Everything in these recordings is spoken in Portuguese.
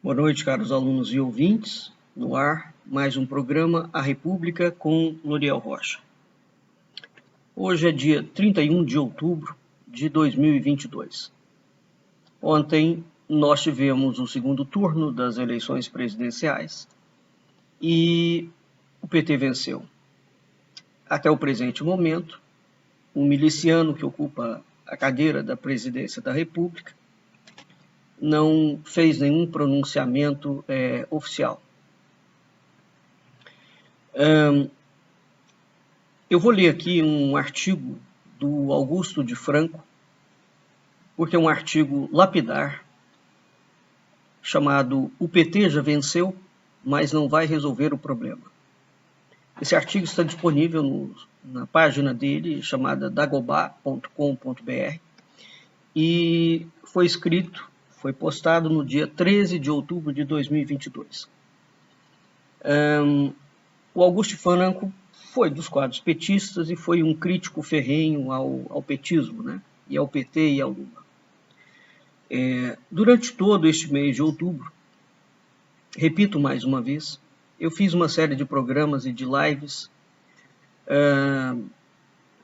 Boa noite, caros alunos e ouvintes. No ar, mais um programa A República com Loriel Rocha. Hoje é dia 31 de outubro de 2022. Ontem nós tivemos o segundo turno das eleições presidenciais e o PT venceu. Até o presente momento, um miliciano que ocupa a cadeira da presidência da República não fez nenhum pronunciamento oficial. Eu vou ler aqui um artigo do Augusto de Franco, porque é um artigo lapidar, chamado "O PT já venceu, mas não vai resolver o problema". Esse artigo está disponível na página dele, chamada dagobah.com.br, e foi postado no dia 13 de outubro de 2022. O Augusto de Franco foi dos quadros petistas e foi um crítico ferrenho ao petismo, né? E ao PT e ao Lula. Durante todo este mês de outubro, repito mais uma vez, eu fiz uma série de programas e de lives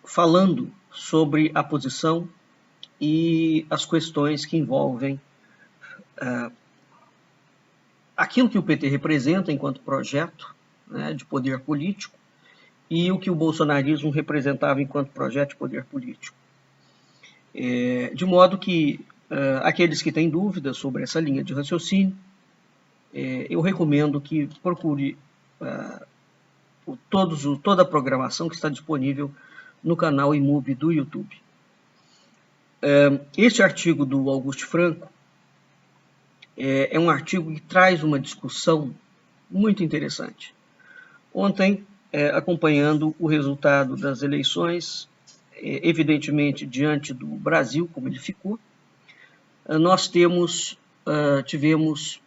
falando sobre a posição e as questões que envolvem aquilo que o PT representa enquanto projeto, né, de poder político, e o que o bolsonarismo representava enquanto projeto de poder político. De modo que aqueles que têm dúvidas sobre essa linha de raciocínio, eu recomendo que procure toda a programação que está disponível no canal IMUB do YouTube. Este artigo do Augusto Franco é um artigo que traz uma discussão muito interessante. Ontem, acompanhando o resultado das eleições, evidentemente diante do Brasil, como ele ficou, nós tivemos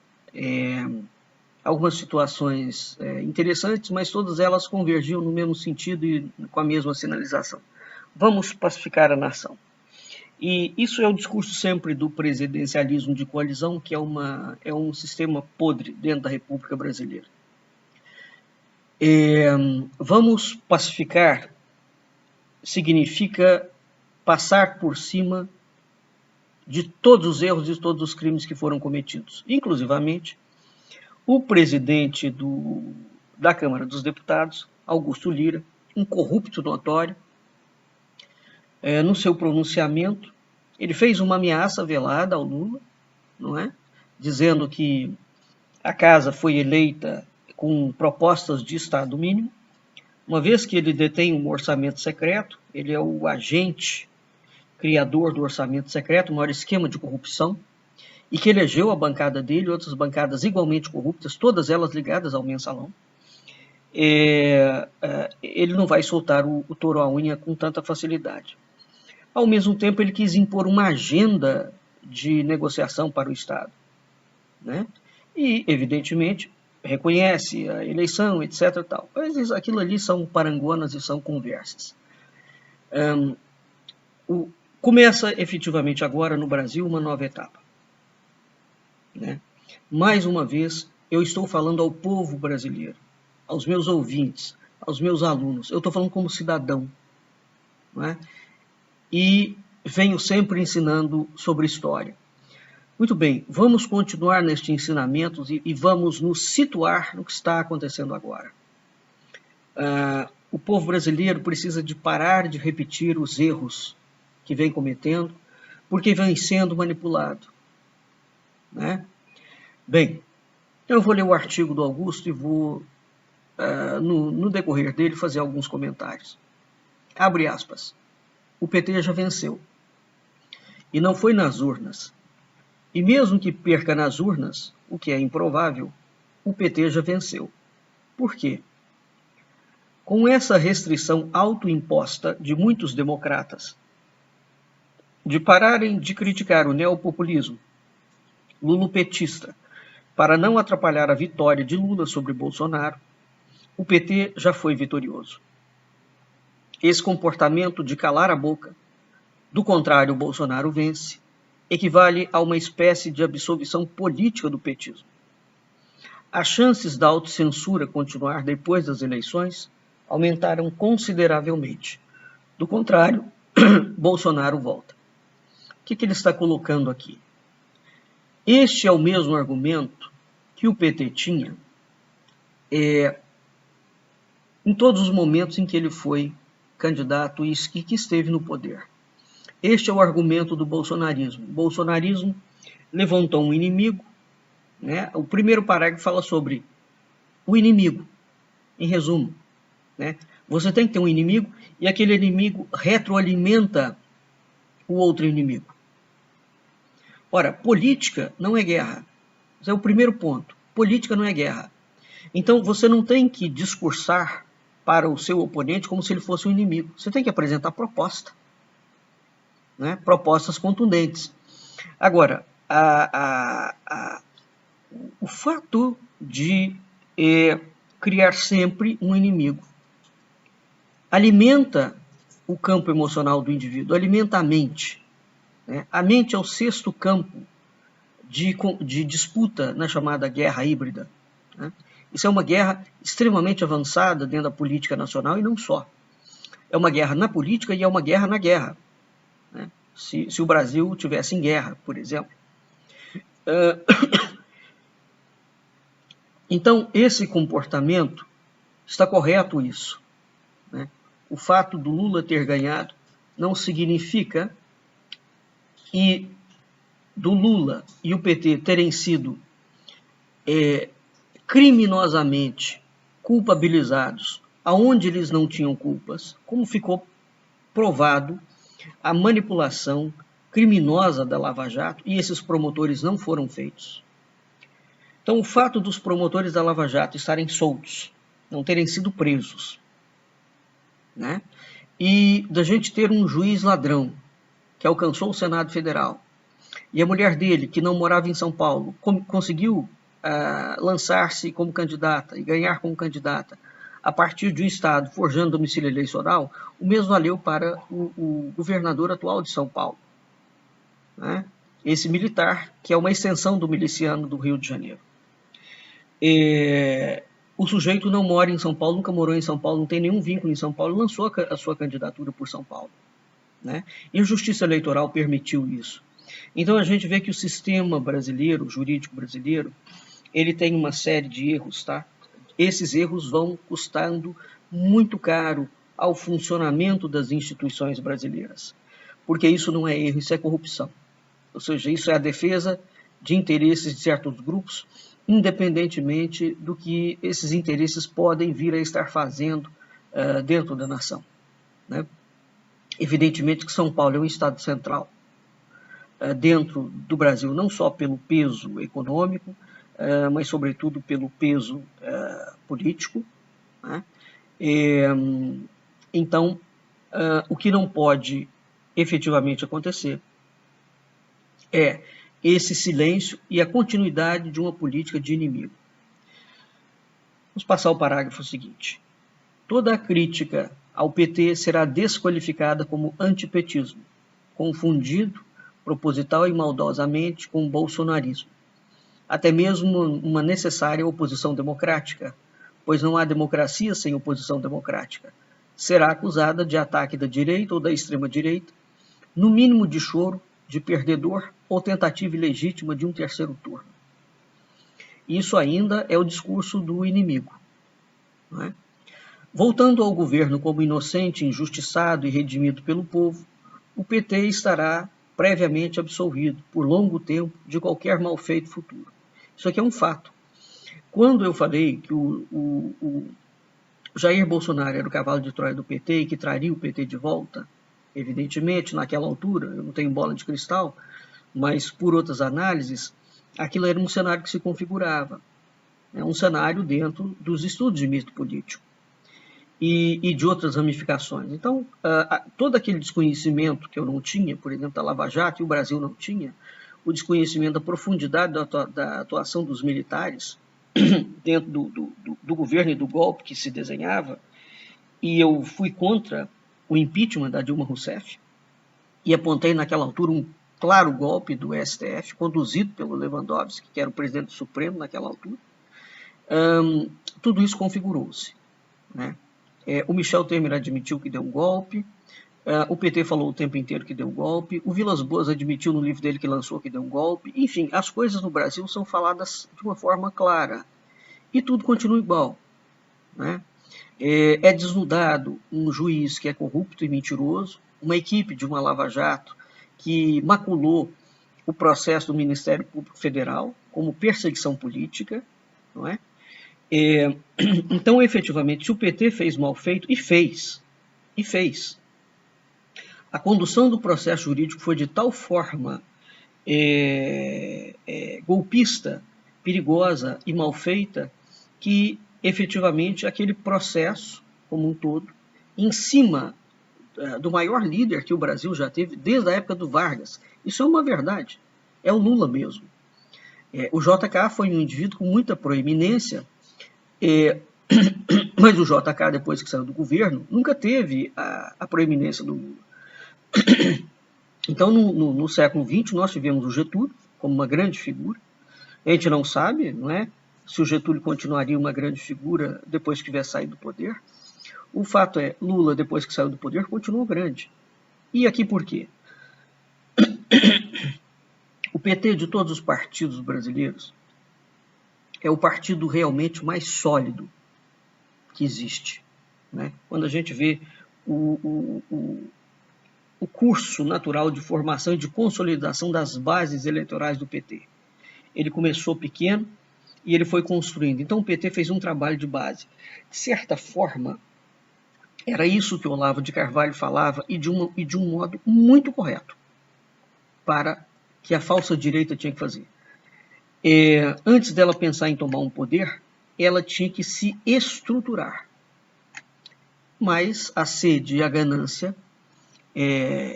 algumas situações interessantes, mas todas elas convergiam no mesmo sentido e com a mesma sinalização. Vamos pacificar a nação. E isso é o discurso sempre do presidencialismo de coalizão, que é um sistema podre dentro da República Brasileira. Vamos pacificar significa passar por cima de todos os erros e de todos os crimes que foram cometidos. Inclusivamente, o presidente da Câmara dos Deputados, Augusto Lira, um corrupto notório, no seu pronunciamento, ele fez uma ameaça velada ao Lula, não é? Dizendo que a casa foi eleita com propostas de Estado mínimo, uma vez que ele detém um orçamento secreto, ele é o agente criador do orçamento secreto, o maior esquema de corrupção, e que elegeu a bancada dele, outras bancadas igualmente corruptas, todas elas ligadas ao mensalão. Ele não vai soltar o touro à unha com tanta facilidade. Ao mesmo tempo, ele quis impor uma agenda de negociação para o Estado, né? E, evidentemente, reconhece a eleição, etc. Tal. Mas aquilo ali são parangonas e são conversas. Começa efetivamente agora no Brasil uma nova etapa, né? Mais uma vez, eu estou falando ao povo brasileiro, aos meus ouvintes, aos meus alunos. Eu estou falando como cidadão, não é? E venho sempre ensinando sobre história. Muito bem, vamos continuar nestes ensinamentos e vamos nos situar no que está acontecendo agora. O povo brasileiro precisa de parar de repetir os erros que vem cometendo, porque vem sendo manipulado, né? Bem, então eu vou ler o artigo do Augusto e vou, no decorrer dele, fazer alguns comentários. Abre aspas. O PT já venceu. E não foi nas urnas. E mesmo que perca nas urnas, o que é improvável, o PT já venceu. Por quê? Com essa restrição autoimposta de muitos democratas, de pararem de criticar o neopopulismo lulopetista para não atrapalhar a vitória de Lula sobre Bolsonaro, o PT já foi vitorioso. Esse comportamento de calar a boca, do contrário, Bolsonaro vence, equivale a uma espécie de absolvição política do petismo. as chances da autocensura continuar depois das eleições aumentaram consideravelmente. Do contrário, Bolsonaro volta. O que ele está colocando aqui? Este é o mesmo argumento que o PT tinha em todos os momentos em que ele foi candidato e que esteve no poder. Este é o argumento do bolsonarismo. O bolsonarismo levantou um inimigo, né? O primeiro parágrafo fala sobre o inimigo, em resumo, né? Você tem que ter um inimigo e aquele inimigo retroalimenta o outro inimigo. Ora, política não é guerra. Esse é o primeiro ponto. Política não é guerra. Então, você não tem que discursar para o seu oponente como se ele fosse um inimigo. Você tem que apresentar proposta, né? Propostas contundentes. Agora, o fato de criar sempre um inimigo alimenta o campo emocional do indivíduo, alimenta a mente. Né? A mente é o sexto campo de disputa na chamada guerra híbrida. Né? Isso é uma guerra extremamente avançada dentro da política nacional e não só. É uma guerra na política e é uma guerra na guerra. Né? Se o Brasil tivesse em guerra, por exemplo. Então, esse comportamento, está correto isso. Né? O fato do Lula ter ganhado não significa que do Lula e o PT terem sido criminosamente culpabilizados, aonde eles não tinham culpas, como ficou provado a manipulação criminosa da Lava Jato, e esses promotores não foram feitos. Então, o fato dos promotores da Lava Jato estarem soltos, não terem sido presos, né? E da gente ter um juiz ladrão que alcançou o Senado Federal, e a mulher dele, que não morava em São Paulo, conseguiu lançar-se como candidata e ganhar como candidata a partir de um Estado forjando domicílio eleitoral, o mesmo valeu para o governador atual de São Paulo, né? Esse militar, que é uma extensão do miliciano do Rio de Janeiro. O sujeito não mora em São Paulo, nunca morou em São Paulo, não tem nenhum vínculo em São Paulo, lançou a sua candidatura por São Paulo, né? E a Justiça Eleitoral permitiu isso. Então a gente vê que o sistema brasileiro, o jurídico brasileiro, ele tem uma série de erros, tá? Esses erros vão custando muito caro ao funcionamento das instituições brasileiras, porque isso não é erro, isso é corrupção. Ou seja, isso é a defesa de interesses de certos grupos, independentemente do que esses interesses podem vir a estar fazendo dentro da nação, né? Evidentemente que São Paulo é um estado central dentro do Brasil, não só pelo peso econômico, mas sobretudo pelo peso político, né? Então, o que não pode efetivamente acontecer é esse silêncio e a continuidade de uma política de inimigo. Vamos passar ao parágrafo seguinte. Toda a crítica ao PT será desqualificada como antipetismo, confundido proposital e maldosamente com o bolsonarismo. Até mesmo uma necessária oposição democrática, pois não há democracia sem oposição democrática. Será acusada de ataque da direita ou da extrema-direita, no mínimo de choro, de perdedor ou tentativa ilegítima de um terceiro turno. Isso ainda é o discurso do inimigo, não é? Voltando ao governo como inocente, injustiçado e redimido pelo povo, o PT estará previamente absolvido, por longo tempo, de qualquer malfeito futuro. Isso aqui é um fato. Quando eu falei que o Jair Bolsonaro era o cavalo de Troia do PT e que traria o PT de volta, evidentemente, naquela altura, eu não tenho bola de cristal, mas por outras análises, aquilo era um cenário que se configurava. É um cenário dentro dos estudos de mito político e de outras ramificações. Então, todo aquele desconhecimento que eu não tinha, por exemplo, da Lava Jato, e o Brasil não tinha, o desconhecimento da profundidade da atuação dos militares dentro do governo e do golpe que se desenhava, e eu fui contra o impeachment da Dilma Rousseff, e apontei naquela altura um claro golpe do STF, conduzido pelo Lewandowski, que era o presidente do Supremo naquela altura. tudo isso configurou-se, né? O Michel Temer admitiu que deu um golpe, o PT falou o tempo inteiro que deu um golpe, o Vilas Boas admitiu no livro dele que lançou que deu um golpe. Enfim, as coisas no Brasil são faladas de uma forma clara e tudo continua igual, né? É desnudado um juiz que é corrupto e mentiroso, uma equipe de uma Lava Jato que maculou o processo do Ministério Público Federal como perseguição política, não é? Então, efetivamente, se o PT fez mal feito, e fez, a condução do processo jurídico foi de tal forma golpista, perigosa e mal feita, que efetivamente aquele processo como um todo, em cima do maior líder que o Brasil já teve desde a época do Vargas, isso é uma verdade, é o Lula mesmo. O JK foi um indivíduo com muita proeminência, mas o JK, depois que saiu do governo, nunca teve a proeminência do Lula. Então, no século XX, nós tivemos o Getúlio como uma grande figura. A gente não sabe, não é, se o Getúlio continuaria uma grande figura depois que tivesse saído do poder. O fato é, Lula, depois que saiu do poder, continuou grande. E aqui por quê? O PT, de todos os partidos brasileiros, é o partido realmente mais sólido que existe, né? Quando a gente vê o curso natural de formação e de consolidação das bases eleitorais do PT. Ele começou pequeno e ele foi construindo. Então o PT fez um trabalho de base. De certa forma, era isso que o Olavo de Carvalho falava e de um modo muito correto para que a falsa direita tinha que fazer. Antes dela pensar em tomar um poder, ela tinha que se estruturar. Mas a sede e a ganância,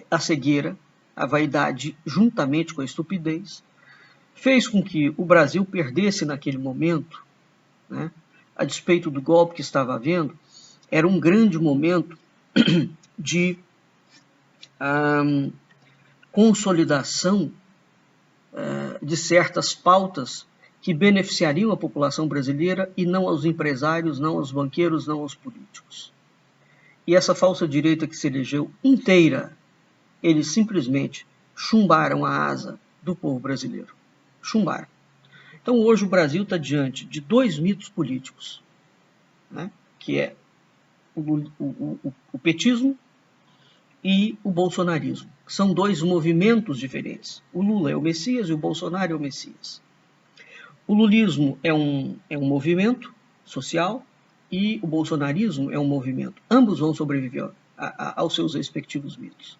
a cegueira, a vaidade, juntamente com a estupidez, fez com que o Brasil perdesse naquele momento, né, a despeito do golpe que estava havendo, era um grande momento de consolidação de certas pautas que beneficiariam a população brasileira e não aos empresários, não aos banqueiros, não aos políticos. E essa falsa direita que se elegeu inteira, eles simplesmente chumbaram a asa do povo brasileiro. Chumbaram. Então hoje o Brasil está diante de dois mitos políticos, né, que é o petismo e o bolsonarismo. São dois movimentos diferentes. O Lula é o Messias e o Bolsonaro é o Messias. O lulismo é um movimento social e o bolsonarismo é um movimento. Ambos vão sobreviver aos seus respectivos mitos.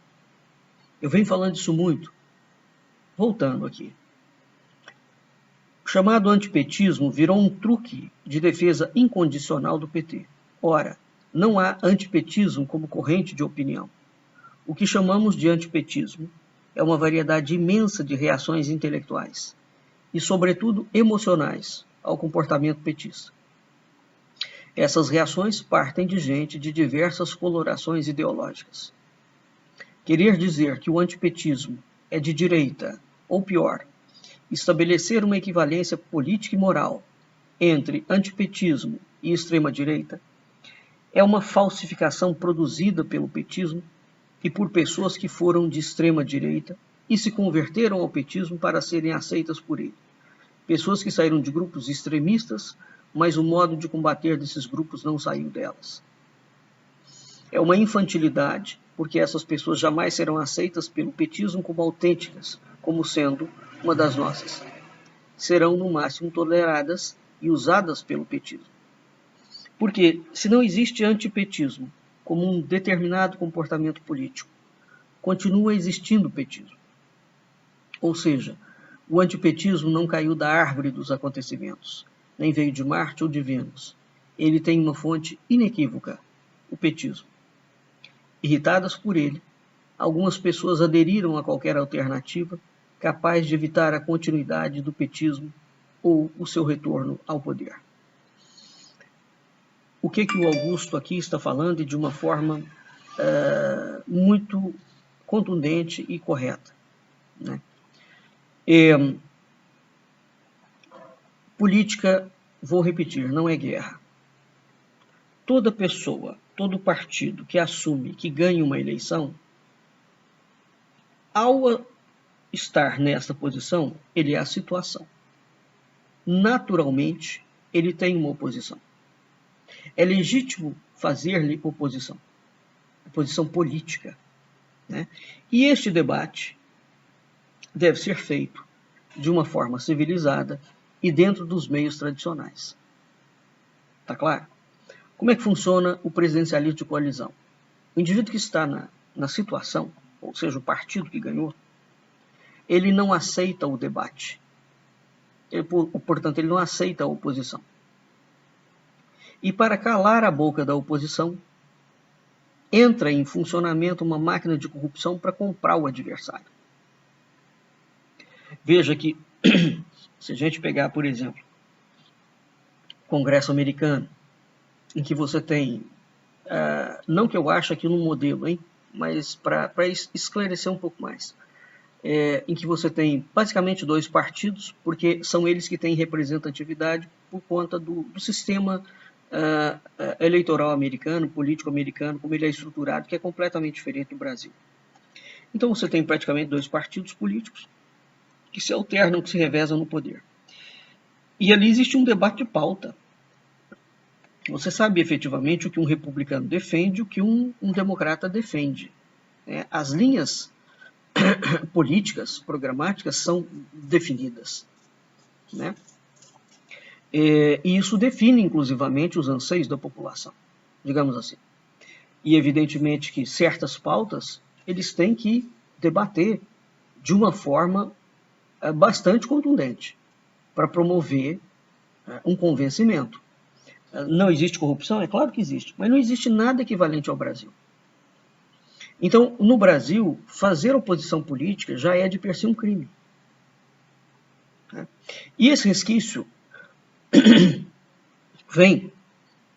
Eu venho falando disso muito. Voltando aqui. O chamado antipetismo virou um truque de defesa incondicional do PT. Ora, não há antipetismo como corrente de opinião. O que chamamos de antipetismo é uma variedade imensa de reações intelectuais e, sobretudo, emocionais ao comportamento petista. Essas reações partem de gente de diversas colorações ideológicas. Querer dizer que o antipetismo é de direita, ou pior, estabelecer uma equivalência política e moral entre antipetismo e extrema-direita, é uma falsificação produzida pelo petismo e por pessoas que foram de extrema-direita e se converteram ao petismo para serem aceitas por ele. Pessoas que saíram de grupos extremistas, mas o modo de combater desses grupos não saiu delas. É uma infantilidade, porque essas pessoas jamais serão aceitas pelo petismo como autênticas, como sendo uma das nossas. Serão, no máximo, toleradas e usadas pelo petismo. Porque, se não existe antipetismo como um determinado comportamento político, continua existindo petismo. Ou seja, o antipetismo não caiu da árvore dos acontecimentos, nem veio de Marte ou de Vênus. Ele tem uma fonte inequívoca, o petismo. Irritadas por ele, algumas pessoas aderiram a qualquer alternativa capaz de evitar a continuidade do petismo ou o seu retorno ao poder. O que o Augusto aqui está falando de uma forma muito contundente e correta, né? Política vou repetir, não é guerra. Toda pessoa, todo partido que assume que ganha uma eleição, ao estar nessa posição, ele é a situação. Naturalmente, ele tem uma oposição. É legítimo fazer-lhe oposição política, né? E este debate deve ser feito de uma forma civilizada e dentro dos meios tradicionais. Tá claro? Como é que funciona o presidencialismo de coalizão? O indivíduo que está na situação, ou seja, o partido que ganhou, ele não aceita o debate. Portanto, ele não aceita a oposição. E para calar a boca da oposição, entra em funcionamento uma máquina de corrupção para comprar o adversário. Veja que, se a gente pegar, por exemplo, o Congresso americano, em que você tem, não que eu ache aquilo um modelo, hein, mas para esclarecer um pouco mais, em que você tem basicamente 2 partidos, porque são eles que têm representatividade por conta do sistema eleitoral americano, político americano, como ele é estruturado, que é completamente diferente do Brasil. Então você tem praticamente 2 partidos políticos que se alternam, que se revezam no poder. E ali existe um debate de pauta. Você sabe efetivamente o que um republicano defende e o que um democrata defende. As linhas políticas, programáticas, são definidas, né? E isso define, inclusivamente, os anseios da população, digamos assim. E, evidentemente, que certas pautas eles têm que debater de uma forma bastante contundente para promover um convencimento. Não existe corrupção? É claro que existe, mas não existe nada equivalente ao Brasil. Então, no Brasil, fazer oposição política já é de per si um crime. E esse resquício vem,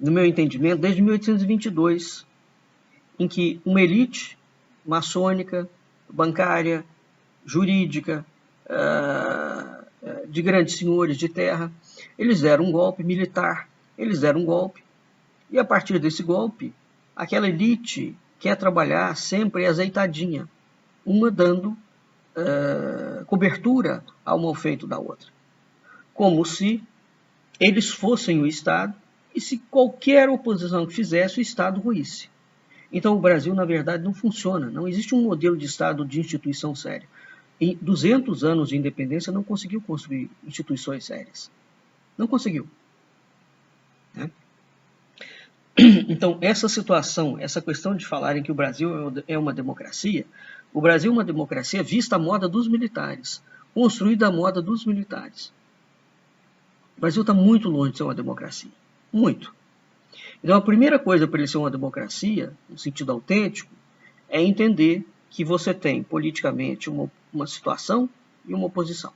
no meu entendimento, desde 1822, em que uma elite maçônica, bancária, jurídica, de grandes senhores de terra, eles deram um golpe militar, eles deram um golpe, e a partir desse golpe, aquela elite quer trabalhar sempre azeitadinha, uma dando cobertura ao mal feito da outra, como se eles fossem o Estado e se qualquer oposição que fizesse, o Estado ruísse. Então o Brasil, na verdade, não funciona, não existe um modelo de Estado de instituição séria. Em 200 anos de independência não conseguiu construir instituições sérias. Não conseguiu. Né? Então, essa situação, essa questão de falarem que o Brasil é uma democracia, o Brasil é uma democracia vista à moda dos militares, construída à moda dos militares. O Brasil está muito longe de ser uma democracia. Muito. Então, a primeira coisa para ele ser uma democracia, no sentido autêntico, é entender que você tem, politicamente, uma situação e uma oposição.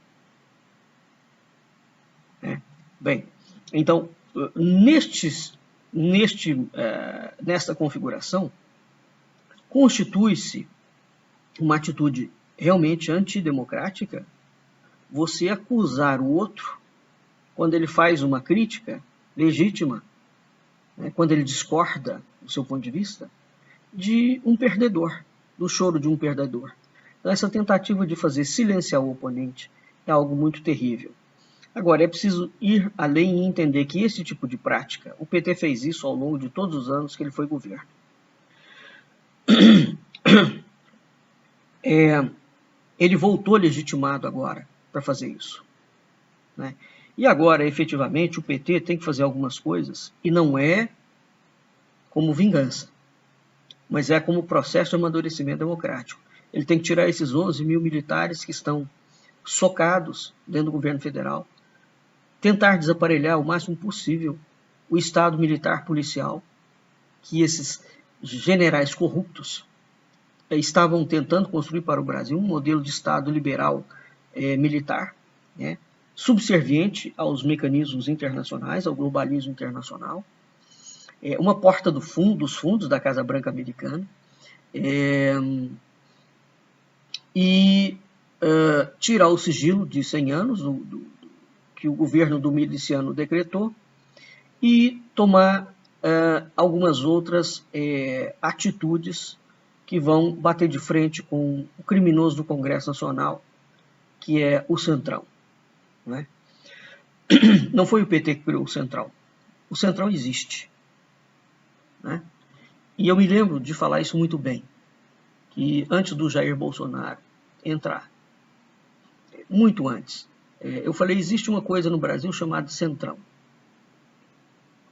Bem, então, nesta configuração, constitui-se uma atitude realmente antidemocrática você acusar o outro quando ele faz uma crítica legítima, quando ele discorda do seu ponto de vista, de um perdedor, do choro de um perdedor. Então, essa tentativa de fazer silenciar o oponente é algo muito terrível. Agora, é preciso ir além e entender que esse tipo de prática, o PT fez isso ao longo de todos os anos que ele foi governo. Ele voltou legitimado agora para fazer isso. Né? E agora, efetivamente, o PT tem que fazer algumas coisas, e não é como vingança, mas é como processo de amadurecimento democrático. Ele tem que tirar esses 11 mil militares que estão socados dentro do governo federal, tentar desaparelhar o máximo possível o Estado militar policial, que esses generais corruptos estavam tentando construir para o Brasil, um modelo de Estado liberal militar, subserviente aos mecanismos internacionais, ao globalismo internacional, uma porta dos fundos da Casa Branca americana, e tirar o sigilo de 100 anos que o governo do miliciano decretou, e tomar algumas outras atitudes que vão bater de frente com o criminoso do Congresso Nacional, que é o Centrão. Né? Não foi o PT que criou o Centrão. O Centrão existe. Né? E eu me lembro de falar isso muito bem, que antes do Jair Bolsonaro entrar, muito antes, eu falei, existe uma coisa no Brasil chamada Centrão.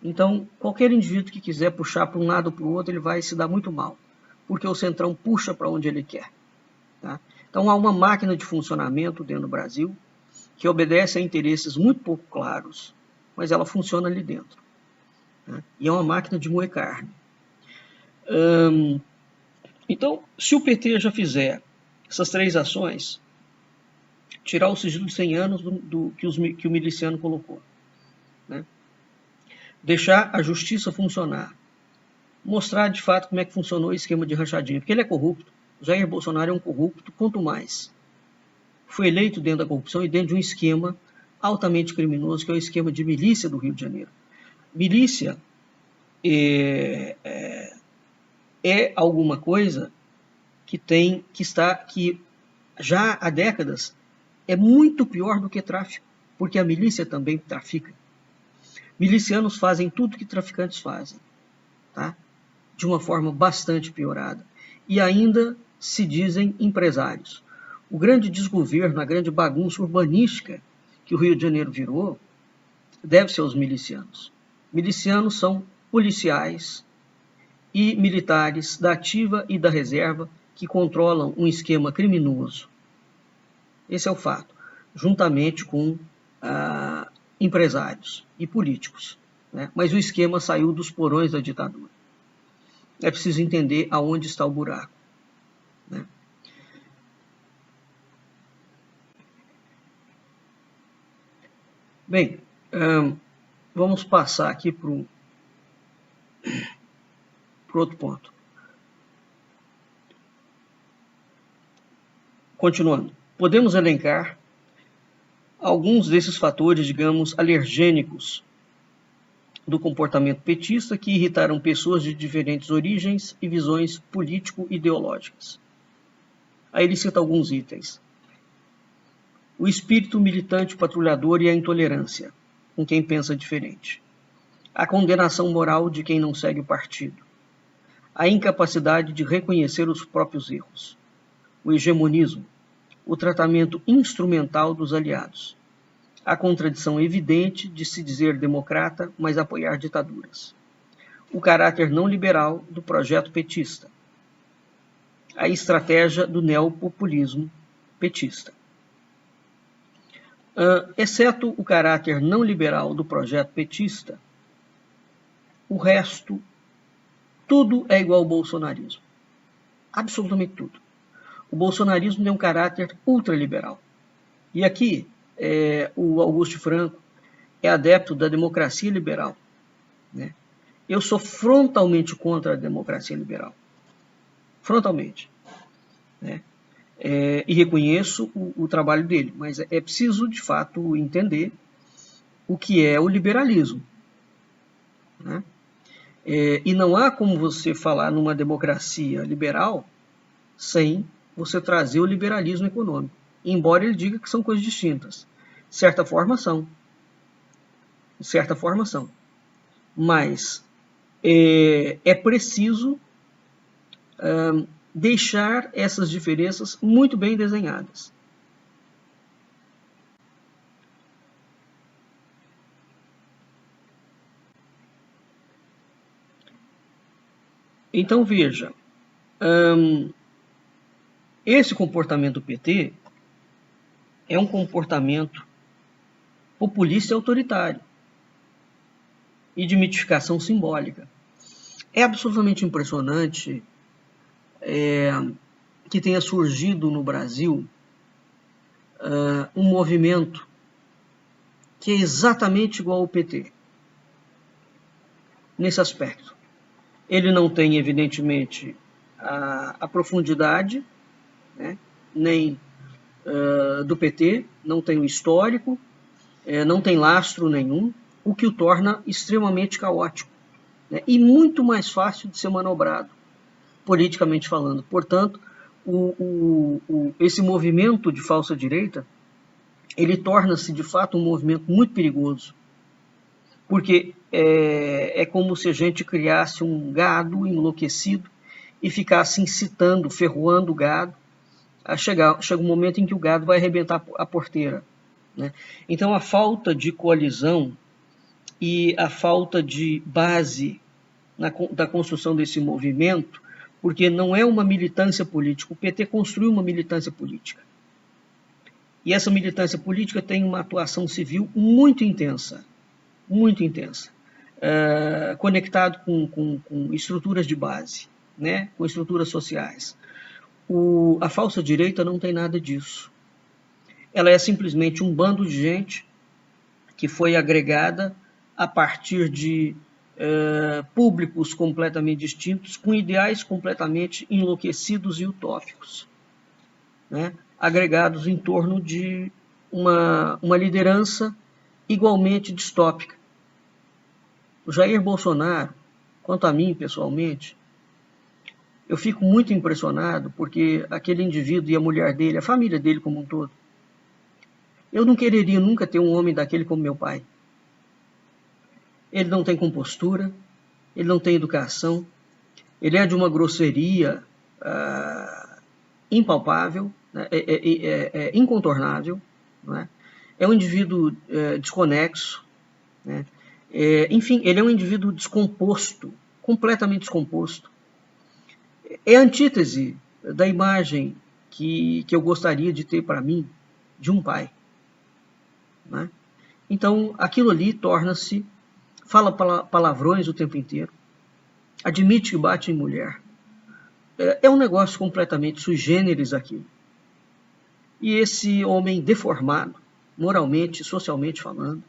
Então, qualquer indivíduo que quiser puxar para um lado ou para o outro, ele vai se dar muito mal, porque o Centrão puxa para onde ele quer. Tá? Então, há uma máquina de funcionamento dentro do Brasil que obedece a interesses muito pouco claros, mas ela funciona ali dentro. Tá? E é uma máquina de moer carne. Então, se o PT já fizer essas 3 ações, tirar o sigilo de 100 anos que o miliciano colocou, né? Deixar a justiça funcionar, mostrar de fato como é que funcionou o esquema de rachadinha, porque ele é corrupto. Jair Bolsonaro é um corrupto, quanto mais. Foi eleito dentro da corrupção e dentro de um esquema altamente criminoso, que é o esquema de milícia do Rio de Janeiro. Milícia é alguma coisa que já há décadas é muito pior do que tráfico, porque a milícia também trafica. Milicianos fazem tudo que traficantes fazem, tá? De uma forma bastante piorada. E ainda se dizem empresários. O grande desgoverno, a grande bagunça urbanística que o Rio de Janeiro virou, deve-se aos milicianos. Milicianos são policiais e militares da ativa e da reserva que controlam um esquema criminoso. Esse é o fato, juntamente com empresários e políticos. Né? Mas o esquema saiu dos porões da ditadura. É preciso entender aonde está o buraco. Né? Bem, vamos passar aqui para outro ponto. Continuando, podemos elencar alguns desses fatores, digamos, alergênicos do comportamento petista que irritaram pessoas de diferentes origens e visões político-ideológicas. Aí ele cita alguns itens. O espírito militante patrulhador e a intolerância com quem pensa diferente. A condenação moral de quem não segue o partido. A incapacidade de reconhecer os próprios erros. O hegemonismo. O tratamento instrumental dos aliados. A contradição evidente de se dizer democrata, mas apoiar ditaduras. O caráter não liberal do projeto petista. A estratégia do neopopulismo petista. Exceto o caráter não liberal do projeto petista, o resto, tudo é igual ao bolsonarismo. Absolutamente tudo. O bolsonarismo tem um caráter ultraliberal. E aqui, o Augusto Franco é adepto da democracia liberal. Né? Eu sou frontalmente contra a democracia liberal. Frontalmente. Né? E reconheço o trabalho dele, mas é preciso, de fato, entender o que é o liberalismo. Né? E não há como você falar numa democracia liberal sem você trazer o liberalismo econômico, embora ele diga que são coisas distintas. De certa forma são. Mas é preciso deixar essas diferenças muito bem desenhadas. Então, veja, esse comportamento do PT é um comportamento populista e autoritário e de mitificação simbólica. É absolutamente impressionante que tenha surgido no Brasil um movimento que é exatamente igual ao PT, nesse aspecto. Ele não tem, evidentemente, a profundidade, né, nem do PT, não tem o histórico, não tem lastro nenhum, o que o torna extremamente caótico, né, e muito mais fácil de ser manobrado, politicamente falando. Portanto, esse movimento de falsa direita, ele torna-se de fato um movimento muito perigoso, porque é como se a gente criasse um gado enlouquecido e ficasse incitando, ferroando o gado, chega um momento em que o gado vai arrebentar a porteira, né? Então a falta de coalizão e a falta de base da construção desse movimento, porque não é uma militância política, o PT construiu uma militância política. E essa militância política tem uma atuação civil muito intensa, conectado com estruturas de base, né, com estruturas sociais. A falsa direita não tem nada disso. Ela é simplesmente um bando de gente que foi agregada a partir de públicos completamente distintos, com ideais completamente enlouquecidos e utópicos, né, agregados em torno de uma liderança igualmente distópica. O Jair Bolsonaro, quanto a mim pessoalmente, eu fico muito impressionado porque aquele indivíduo e a mulher dele, a família dele como um todo, eu não quereria nunca ter um homem daquele como meu pai. Ele não tem compostura, ele não tem educação, ele é de uma grosseria impalpável, né, incontornável, né? É um indivíduo desconexo, né? Enfim, ele é um indivíduo descomposto, completamente descomposto. É a antítese da imagem que eu gostaria de ter para mim de um pai, né? Então, aquilo ali torna-se, fala palavrões o tempo inteiro, admite que bate em mulher. É um negócio completamente sui generis aquilo. E esse homem deformado, moralmente, socialmente falando,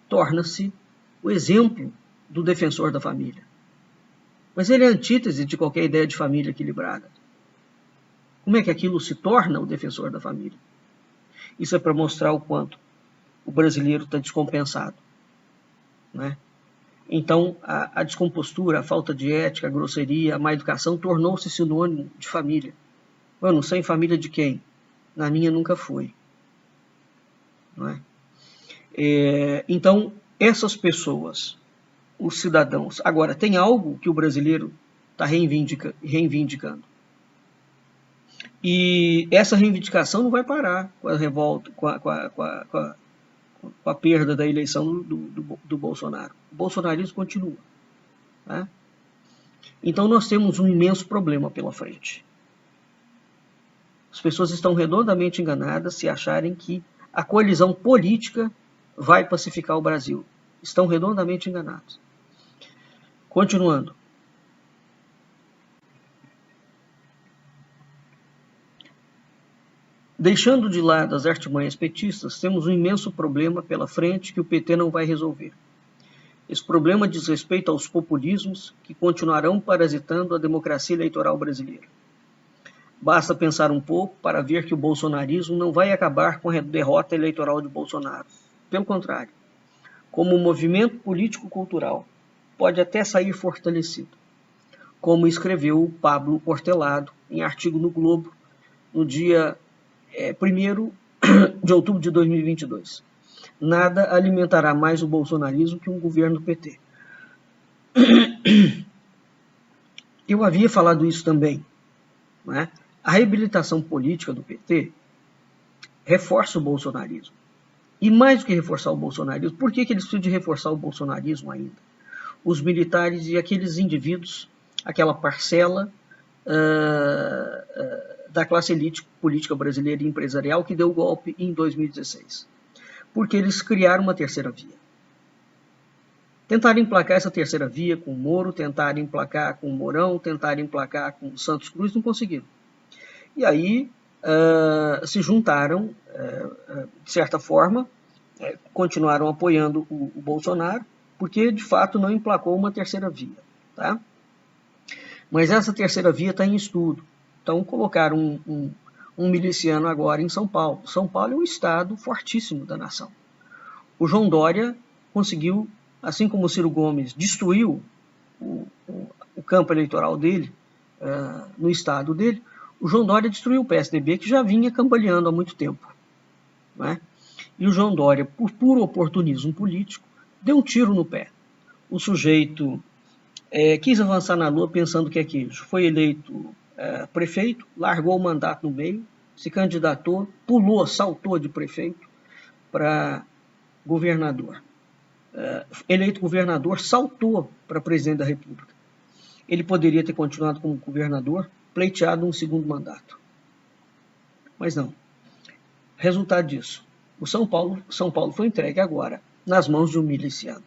torna-se o exemplo do defensor da família. Mas ele é a antítese de qualquer ideia de família equilibrada. Como é que aquilo se torna o defensor da família? Isso é para mostrar o quanto o brasileiro está descompensado, né? Então, a descompostura, a falta de ética, a grosseria, a má educação tornou-se sinônimo de família. Eu não sei família de quem? Na minha nunca foi. Não é? Então, essas pessoas, os cidadãos... Agora, tem algo que o brasileiro está reivindicando. E essa reivindicação não vai parar com a revolta, com a perda da eleição do Bolsonaro. O bolsonarismo continua, né? Então nós temos um imenso problema pela frente. As pessoas estão redondamente enganadas se acharem que a coalizão política vai pacificar o Brasil. Estão redondamente enganados. Continuando. Deixando de lado as artimanhas petistas, temos um imenso problema pela frente que o PT não vai resolver. Esse problema diz respeito aos populismos que continuarão parasitando a democracia eleitoral brasileira. Basta pensar um pouco para ver que o bolsonarismo não vai acabar com a derrota eleitoral de Bolsonaro. Pelo contrário, como movimento político-cultural, pode até sair fortalecido, como escreveu Pablo Hortelado em artigo no Globo, no dia 1º de outubro de 2022. Nada alimentará mais o bolsonarismo que um governo do PT. Eu havia falado isso também, né? A reabilitação política do PT reforça o bolsonarismo. E mais do que reforçar o bolsonarismo, por que eles precisam de reforçar o bolsonarismo ainda? Os militares e aqueles indivíduos, aquela parcela da classe elite política brasileira e empresarial que deu o golpe em 2016. Porque eles criaram uma terceira via. Tentaram emplacar essa terceira via com o Moro, tentaram emplacar com o Mourão, tentaram emplacar com o Santos Cruz, não conseguiram. E aí se juntaram, de certa forma, continuaram apoiando o Bolsonaro, porque de fato não emplacou uma terceira via, tá? Mas essa terceira via está em estudo. Então colocaram um miliciano agora em São Paulo. São Paulo é um estado fortíssimo da nação. O João Dória conseguiu assim como o Ciro Gomes destruiu o campo eleitoral dele, no estado dele, o João Dória destruiu o PSDB, que já vinha cambaleando há muito tempo, né? E o João Dória, por puro oportunismo político, deu um tiro no pé. O sujeito quis avançar na lua pensando que é queijo. Foi eleito prefeito, largou o mandato no meio, se candidatou, pulou, saltou de prefeito para governador. Eleito governador, saltou para presidente da República. Ele poderia ter continuado como governador, pleiteado um segundo mandato. Mas não. Resultado disso, o São Paulo foi entregue agora nas mãos de um miliciano.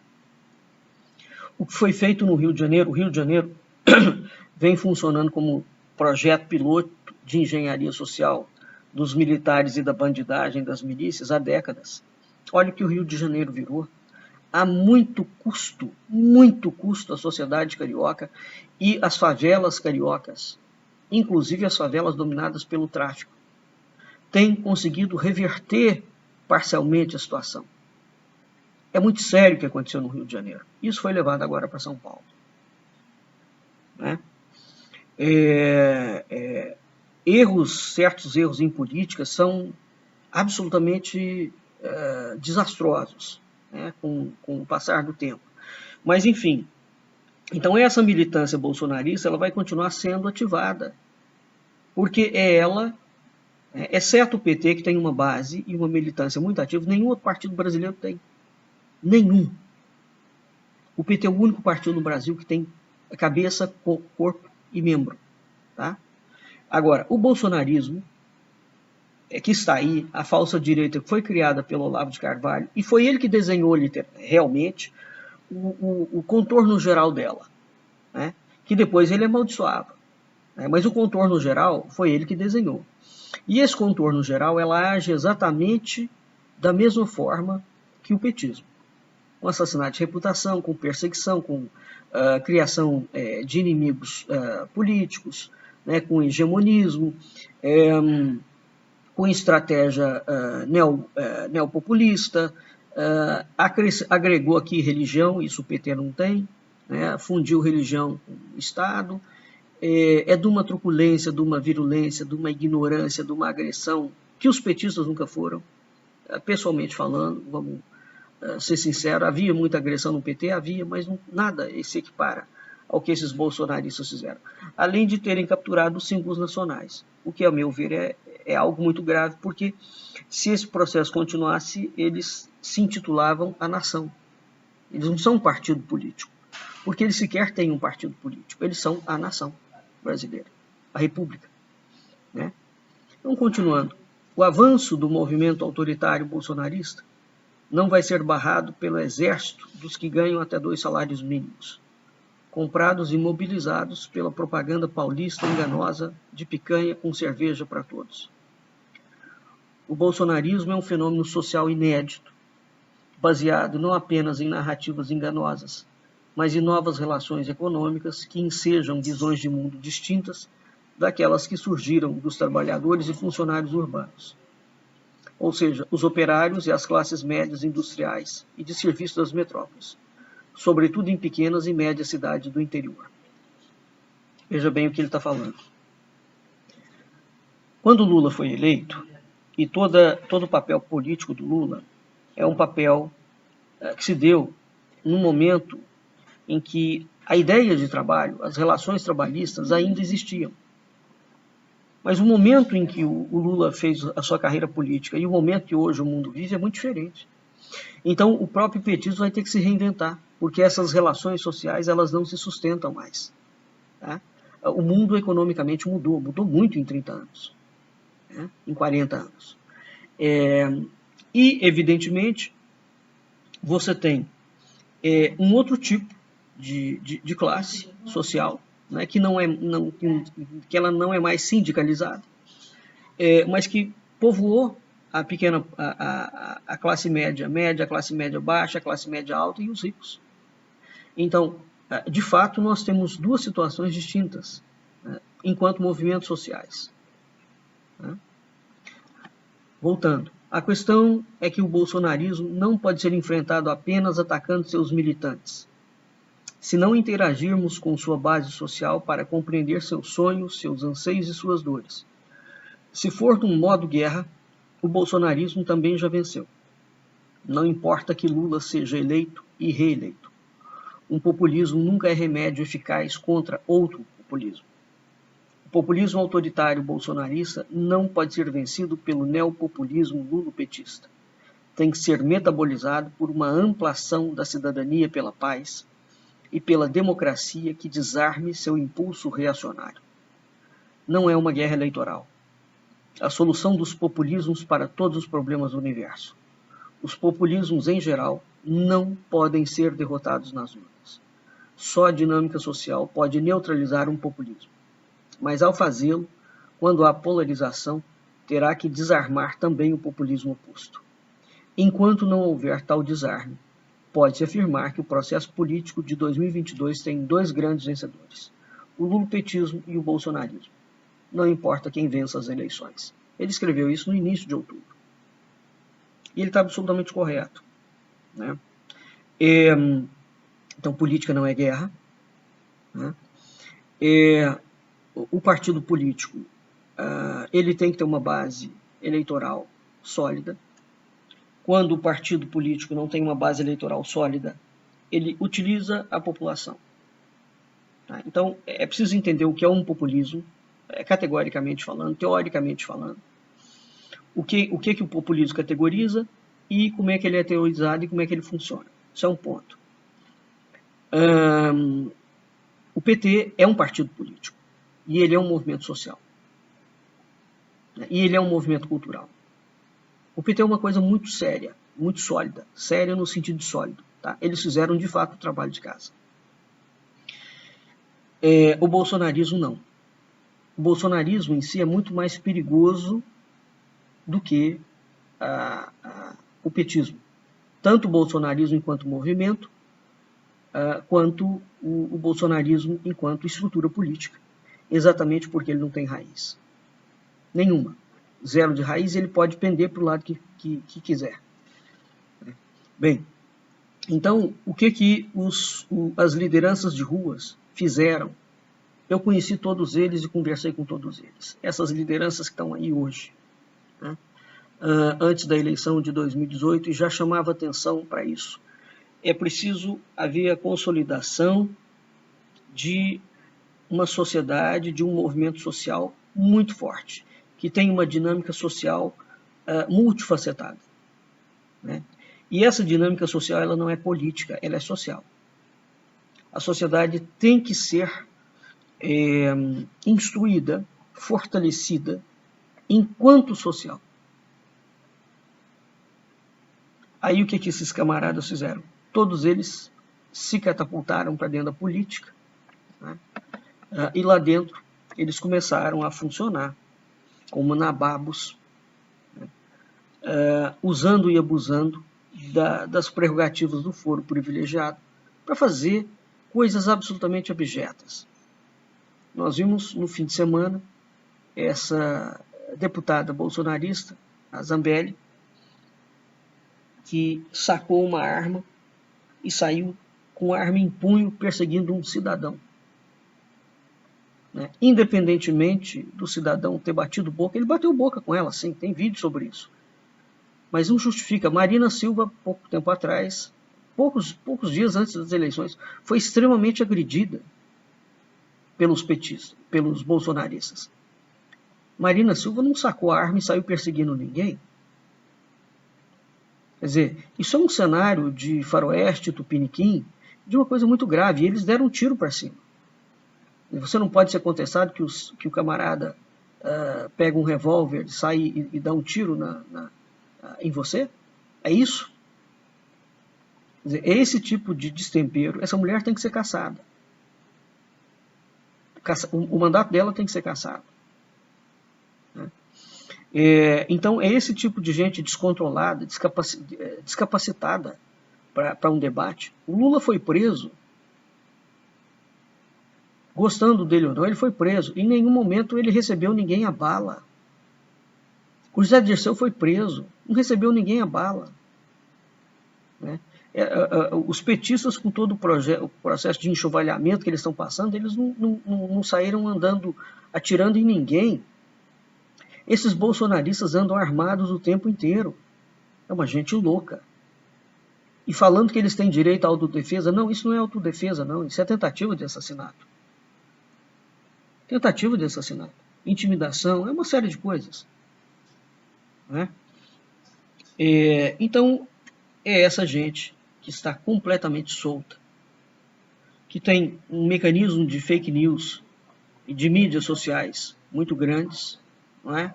O que foi feito no Rio de Janeiro, o Rio de Janeiro vem funcionando como projeto piloto de engenharia social dos militares e da bandidagem das milícias há décadas. Olha o que o Rio de Janeiro virou. Há muito custo à sociedade carioca e às favelas cariocas, inclusive as favelas dominadas pelo tráfico, têm conseguido reverter parcialmente a situação. É muito sério o que aconteceu no Rio de Janeiro. Isso foi levado agora para São Paulo, né? Certos erros em política são absolutamente desastrosos, né, com o passar do tempo. Mas, enfim, então essa militância bolsonarista ela vai continuar sendo ativada, porque é ela, exceto o PT, que tem uma base e uma militância muito ativa, nenhum outro partido brasileiro tem. Nenhum. O PT é o único partido no Brasil que tem cabeça, corpo e membro. Tá? Agora, o bolsonarismo, que está aí, a falsa direita que foi criada pelo Olavo de Carvalho, e foi ele que desenhou realmente o contorno geral dela, né? Que depois ele amaldiçoava. Né? Mas o contorno geral foi ele que desenhou. E esse contorno geral, ela age exatamente da mesma forma que o petismo. Com assassinato de reputação, com perseguição, com criação de inimigos políticos, né, com hegemonismo, com estratégia neopopulista, agregou aqui religião, isso o PT não tem, né, fundiu religião com o Estado, de uma truculência, de uma virulência, de uma ignorância, de uma agressão que os petistas nunca foram, pessoalmente falando, vamos ser sincero, havia muita agressão no PT, havia, mas nada se equipara ao que esses bolsonaristas fizeram. Além de terem capturado os símbolos nacionais, o que, a meu ver, é algo muito grave, porque se esse processo continuasse, eles se intitulavam a nação. Eles não são um partido político, porque eles sequer têm um partido político, eles são a nação brasileira, a república. Né? Então, continuando, o avanço do movimento autoritário bolsonarista não vai ser barrado pelo exército dos que ganham até 2 salários mínimos, comprados e mobilizados pela propaganda paulista enganosa de picanha com cerveja para todos. O bolsonarismo é um fenômeno social inédito, baseado não apenas em narrativas enganosas, mas em novas relações econômicas que ensejam visões de mundo distintas daquelas que surgiram dos trabalhadores e funcionários urbanos. Ou seja, os operários e as classes médias industriais e de serviço das metrópoles, sobretudo em pequenas e médias cidades do interior. Veja bem o que ele está falando. Quando Lula foi eleito, e todo o papel político do Lula é um papel que se deu num momento em que a ideia de trabalho, as relações trabalhistas ainda existiam. Mas o momento em que o Lula fez a sua carreira política e o momento que hoje o mundo vive é muito diferente. Então, o próprio petismo vai ter que se reinventar, porque essas relações sociais elas não se sustentam mais. Tá? O mundo economicamente mudou muito em 30 anos, né? Em 40 anos. E, evidentemente, você tem um outro tipo de classe social, né, que ela não é mais sindicalizada, mas que povoou a classe média, a classe média baixa, a classe média alta e os ricos. Então, de fato, nós temos 2 situações distintas, né, enquanto movimentos sociais. Né? Voltando, A questão é que o bolsonarismo não pode ser enfrentado apenas atacando seus militantes. Se não interagirmos com sua base social para compreender seus sonhos, seus anseios e suas dores. Se for de um modo guerra, o bolsonarismo também já venceu. Não importa que Lula seja eleito e reeleito. Um populismo nunca é remédio eficaz contra outro populismo. O populismo autoritário bolsonarista não pode ser vencido pelo neopopulismo lulopetista. Tem que ser metabolizado por uma ampla ação da cidadania pela paz e pela democracia que desarme seu impulso reacionário. Não é uma guerra eleitoral. A solução dos populismos para todos os problemas do universo. Os populismos, em geral, não podem ser derrotados nas urnas. Só a dinâmica social pode neutralizar um populismo. Mas, ao fazê-lo, quando há polarização, terá que desarmar também o populismo oposto. Enquanto não houver tal desarme, pode-se afirmar que o processo político de 2022 tem dois grandes vencedores, o lulopetismo e o bolsonarismo. Não importa quem vença as eleições. Ele escreveu isso no início de outubro. E ele está absolutamente correto. Né? Então, política não é guerra. Né? O partido político ele tem que ter uma base eleitoral sólida. Quando o partido político não tem uma base eleitoral sólida, ele utiliza a população. Tá? Então, é preciso entender o que é um populismo, categoricamente falando, teoricamente falando, o que o populismo categoriza e como é que ele é teorizado e como é que ele funciona. Isso é um ponto. O PT é um partido político e ele é um movimento social. E ele é um movimento cultural. O PT é uma coisa muito séria, muito sólida. Séria no sentido de sólido. Tá? Eles fizeram, de fato, o trabalho de casa. O bolsonarismo, não. O bolsonarismo em si é muito mais perigoso do que o petismo. Tanto o bolsonarismo enquanto movimento, quanto o bolsonarismo enquanto estrutura política. Exatamente porque ele não tem raiz. Nenhuma. Zero de raiz, ele pode pender para o lado que quiser. Bem, então, o que as lideranças de ruas fizeram? Eu conheci todos eles e conversei com todos eles. Essas lideranças que estão aí hoje, né? Antes da eleição de 2018, e já chamava atenção para isso. É preciso haver a consolidação de uma sociedade, de um movimento social muito forte, que tem uma dinâmica social multifacetada. Né? E essa dinâmica social ela não é política, ela é social. A sociedade tem que ser instruída, fortalecida, enquanto social. Aí o que esses camaradas fizeram? Todos eles se catapultaram para dentro da política, né? E lá dentro eles começaram a funcionar como nababos, né? Usando e abusando das prerrogativas do foro privilegiado para fazer coisas absolutamente abjetas. Nós vimos no fim de semana essa deputada bolsonarista, a Zambelli, que sacou uma arma e saiu com a arma em punho perseguindo um cidadão. Né? Independentemente do cidadão ter batido boca, ele bateu boca com ela, sim, tem vídeo sobre isso. Mas não justifica. Marina Silva, pouco tempo atrás, poucos dias antes das eleições, foi extremamente agredida pelos petistas, pelos bolsonaristas. Marina Silva não sacou a arma e saiu perseguindo ninguém. Quer dizer, isso é um cenário de faroeste, tupiniquim, de uma coisa muito grave. E eles deram um tiro para cima. Você não pode ser contestado que o camarada pega um revólver, sai e dá um tiro em você? É isso? Quer dizer, é esse tipo de destempero. Essa mulher tem que ser caçada. O mandato dela tem que ser cassado. Né? Então, é esse tipo de gente descontrolada, descapacitada para um debate. O Lula foi preso. Gostando dele ou não, ele foi preso. Em nenhum momento ele recebeu ninguém a bala. O José Dirceu foi preso. Não recebeu ninguém a bala. Né? Os petistas, com todo o processo de enxovalhamento que eles estão passando, eles não saíram andando, atirando em ninguém. Esses bolsonaristas andam armados o tempo inteiro. É uma gente louca. E falando que eles têm direito à autodefesa, não, isso não é autodefesa, não, isso é tentativa de assassinato. Tentativa de assassinato. Intimidação, é uma série de coisas. Né? Então, é essa gente que está completamente solta, que tem um mecanismo de fake news e de mídias sociais muito grandes, não é?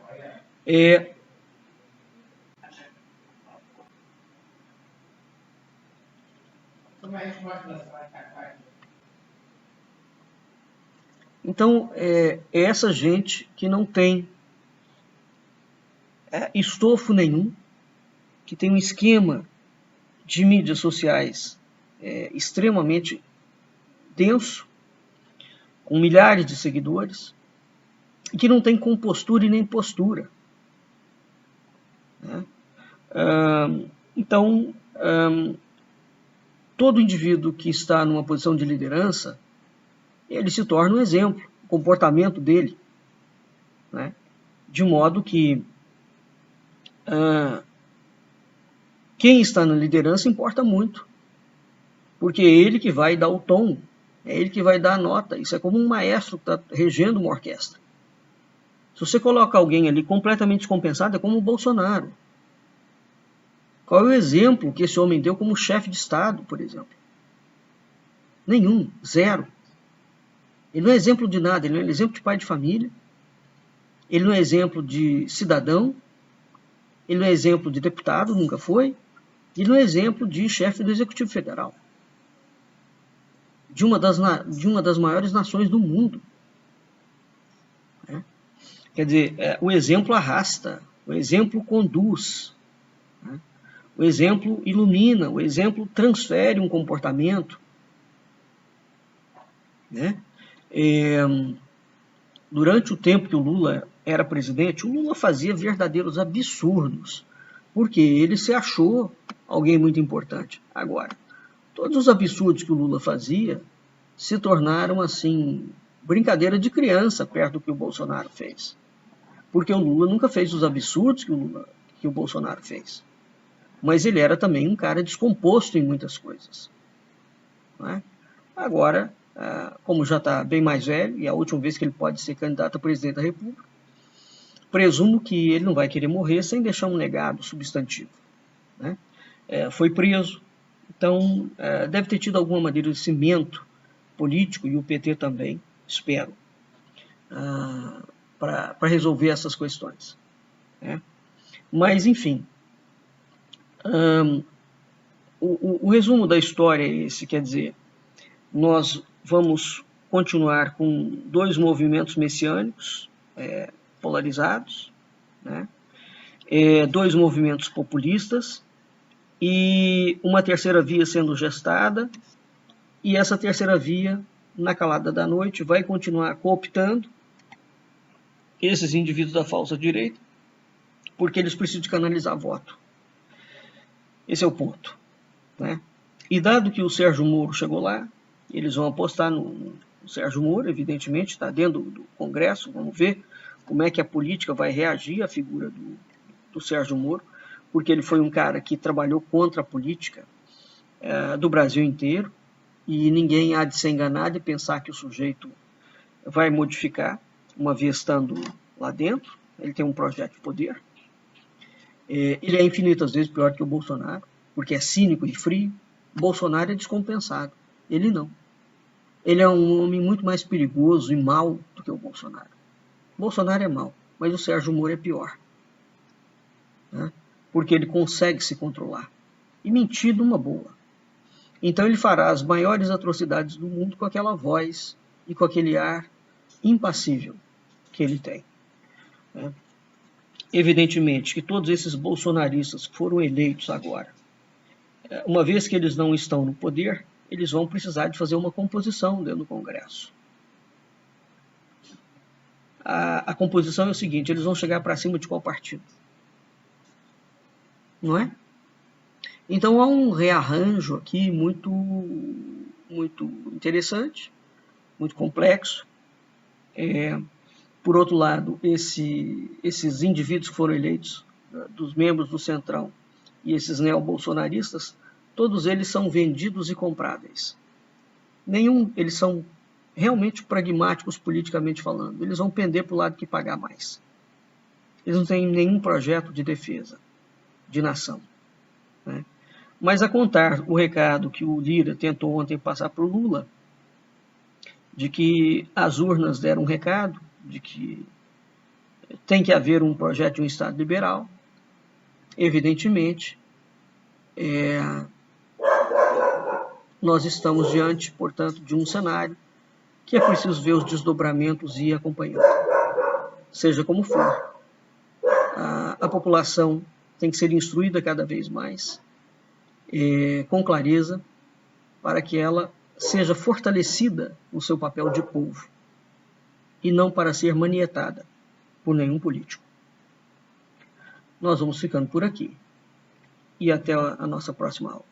Então, é essa gente que não tem estofo nenhum, que tem um esquema de mídias sociais extremamente denso, com milhares de seguidores, e que não tem compostura e nem postura. Né? Então, todo indivíduo que está numa posição de liderança, ele se torna um exemplo, o comportamento dele, né? De modo que quem está na liderança importa muito, porque é ele que vai dar o tom, é ele que vai dar a nota. Isso é como um maestro que está regendo uma orquestra. Se você coloca alguém ali completamente descompensado, é como o Bolsonaro. Qual é o exemplo que esse homem deu como chefe de Estado, por exemplo? Nenhum, zero. Ele não é exemplo de nada, ele não é exemplo de pai de família, ele não é exemplo de cidadão, ele não é exemplo de deputado, nunca foi, ele não é exemplo de chefe do Executivo Federal, de uma das maiores nações do mundo. Né? Quer dizer, o exemplo arrasta, o exemplo conduz, né? O exemplo ilumina, o exemplo transfere um comportamento. Né? Durante o tempo que o Lula era presidente, o Lula fazia verdadeiros absurdos, porque ele se achou alguém muito importante. Agora, todos os absurdos que o Lula fazia se tornaram, assim, brincadeira de criança perto do que o Bolsonaro fez. Porque o Lula nunca fez os absurdos que o Bolsonaro fez. Mas ele era também um cara descomposto em muitas coisas. Não é? Agora, como já está bem mais velho, e a última vez que ele pode ser candidato a presidente da República, presumo que ele não vai querer morrer sem deixar um legado substantivo. Né? Foi preso, então deve ter tido alguma maneira de cimento político, e o PT também, espero, para resolver essas questões. Né? Mas, enfim, o resumo da história é esse, quer dizer, nós vamos continuar com dois movimentos messiânicos polarizados, né? Dois movimentos populistas e uma terceira via sendo gestada, e essa terceira via, na calada da noite, vai continuar cooptando esses indivíduos da falsa direita, porque eles precisam de canalizar voto. Esse é o ponto. Né? E dado que o Sérgio Moro chegou lá, eles vão apostar no Sérgio Moro, evidentemente, está dentro do Congresso, vamos ver como é que a política vai reagir à figura do Sérgio Moro, porque ele foi um cara que trabalhou contra a política do Brasil inteiro, e ninguém há de ser enganado e pensar que o sujeito vai modificar, uma vez estando lá dentro. Ele tem um projeto de poder. Ele é infinitas vezes pior que o Bolsonaro, porque é cínico e frio. O Bolsonaro é descompensado, ele não. Ele é um homem muito mais perigoso e mau do que o Bolsonaro. O Bolsonaro é mau, mas o Sérgio Moro é pior. Né? Porque ele consegue se controlar. E mentir numa boa. Então ele fará as maiores atrocidades do mundo com aquela voz e com aquele ar impassível que ele tem. Né? Evidentemente que todos esses bolsonaristas que foram eleitos agora, uma vez que eles não estão no poder, eles vão precisar de fazer uma composição dentro do Congresso. A composição é o seguinte: eles vão chegar para cima de qual partido? não é? Então há um rearranjo aqui muito interessante, muito complexo. Por outro lado, esses indivíduos que foram eleitos, dos membros do Centrão, e esses neobolsonaristas, todos eles são vendidos e compráveis. Eles são realmente pragmáticos politicamente falando. Eles vão pender para o lado que pagar mais. Eles não têm nenhum projeto de defesa de nação, né? Mas a contar o recado que o Lira tentou ontem passar para o Lula, de que as urnas deram um recado, de que tem que haver um projeto de um Estado liberal, evidentemente, nós estamos diante, portanto, de um cenário que é preciso ver os desdobramentos e ir acompanhando. Seja como for, a população tem que ser instruída cada vez mais, com clareza, para que ela seja fortalecida no seu papel de povo e não para ser manietada por nenhum político. Nós vamos ficando por aqui e até a nossa próxima aula.